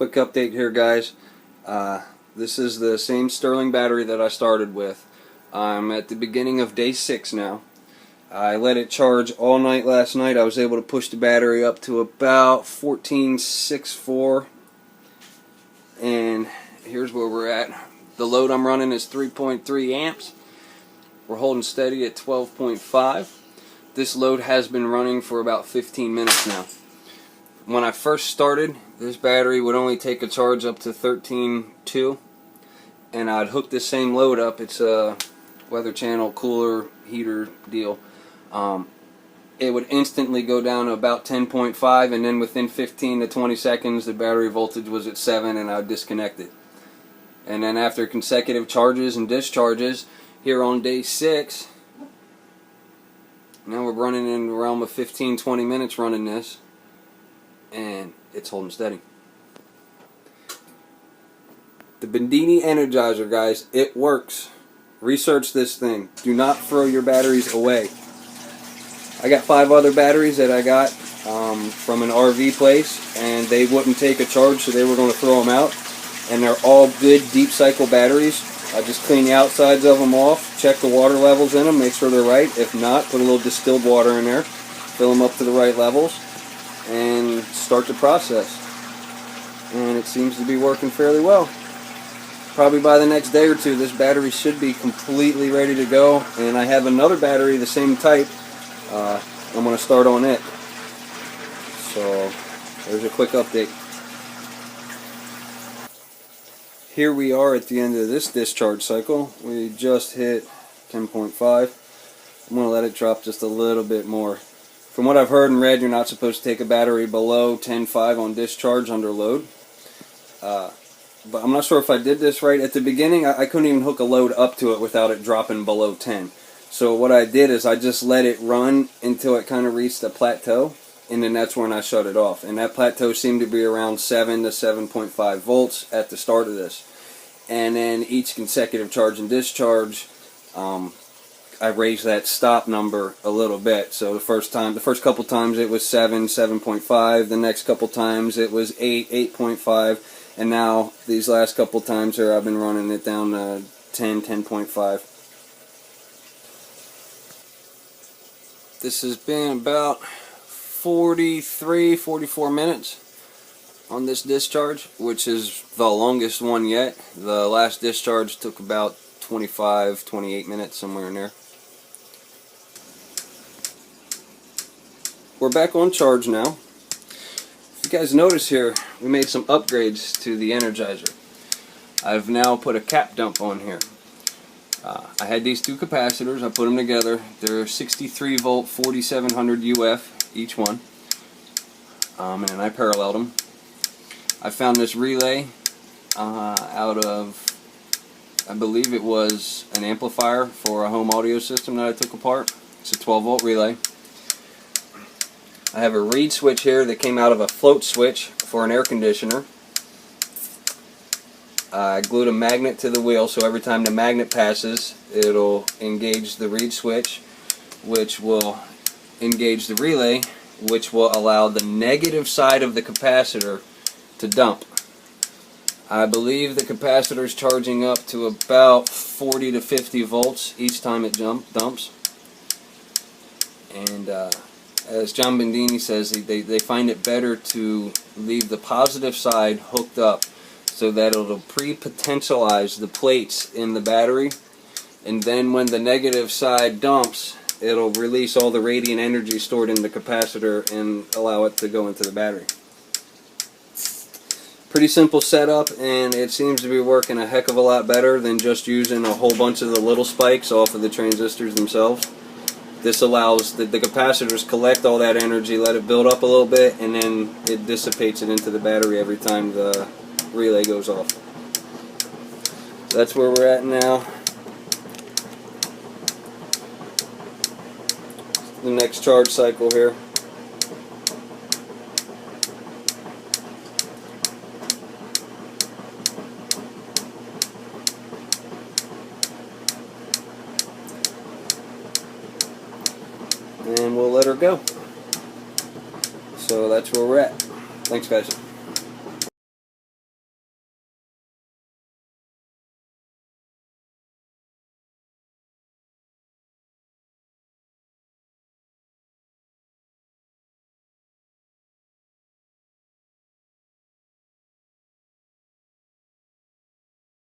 Quick update here, guys. This is the same Sterling battery that I started with. I'm at the beginning of day 6 now. I let it charge all night last night. I was able to push the battery up to about 14.64, and here's where we're at. The load I'm running is 3.3 amps. We're holding steady at 12.5. This load has been running for about 15 minutes now. When I first started, this battery would only take a charge up to 13.2, and I'd hook this same load up. It's a weather channel cooler heater deal. It would instantly go down to about 10.5, and then within 15 to 20 seconds the battery voltage was at 7 and I would disconnect it. And then after consecutive charges and discharges, here on day 6, now we're running in the realm of 15-20 minutes running this, and it's holding steady. The Bedini Energizer, guys, it works. Research this thing. Do not throw your batteries away. I got 5 other batteries that I got from an RV place, and they wouldn't take a charge, so they were going to throw them out. And they're all good deep cycle batteries. I just clean the outsides of them off, check the water levels in them, make sure they're right. If not, put a little distilled water in there, fill them up to the right levels, and start the process. And it seems to be working fairly well. Probably by the next day or two, this battery should be completely ready to go. And I have another battery, the same type. I'm going to start on it. So there's a quick update. Here we are at the end of this discharge cycle. We just hit 10.5. I'm going to let it drop just a little bit more. From what I've heard and read, you're not supposed to take a battery below 10.5 on discharge under load. But I'm not sure if I did this right. At the beginning, I couldn't even hook a load up to it without it dropping below 10. So what I did is I just let it run until it kind of reached a plateau, and then that's when I shut it off. And that plateau seemed to be around 7 to 7.5 volts at the start of this. And then each consecutive charge and discharge, I raised that stop number a little bit. So the first couple times it was 7, 7.5. The next couple times it was 8, 8.5. And now these last couple times here I've been running it down to 10, 10.5. This has been about 43, 44 minutes on this discharge, which is the longest one yet. The last discharge took about 25, 28 minutes, somewhere in there. We're back on charge now. If you guys notice here, we made some upgrades to the Energizer. I've now put a cap dump on here. I had these 2 capacitors. I put them together. They're 63 volt 4700 UF each one, and I paralleled them. I found this relay out of, I believe it was an amplifier for a home audio system that I took apart. It's a 12 volt relay. I have a reed switch here that came out of a float switch for an air conditioner. I glued a magnet to the wheel, so every time the magnet passes, it'll engage the reed switch, which will engage the relay, which will allow the negative side of the capacitor to dump. I believe the capacitor is charging up to about 40 to 50 volts each time it dumps. And as John Bedini says, they find it better to leave the positive side hooked up so that it'll pre-potentialize the plates in the battery, and then when the negative side dumps, it'll release all the radiant energy stored in the capacitor and allow it to go into the battery. Pretty simple setup, and it seems to be working a heck of a lot better than just using a whole bunch of the little spikes off of the transistors themselves. This allows the capacitors collect all that energy, let it build up a little bit, and then it dissipates it into the battery every time the relay goes off. So that's where we're at now. The next charge cycle here. And we'll let her go. So that's where we're at. Thanks, guys.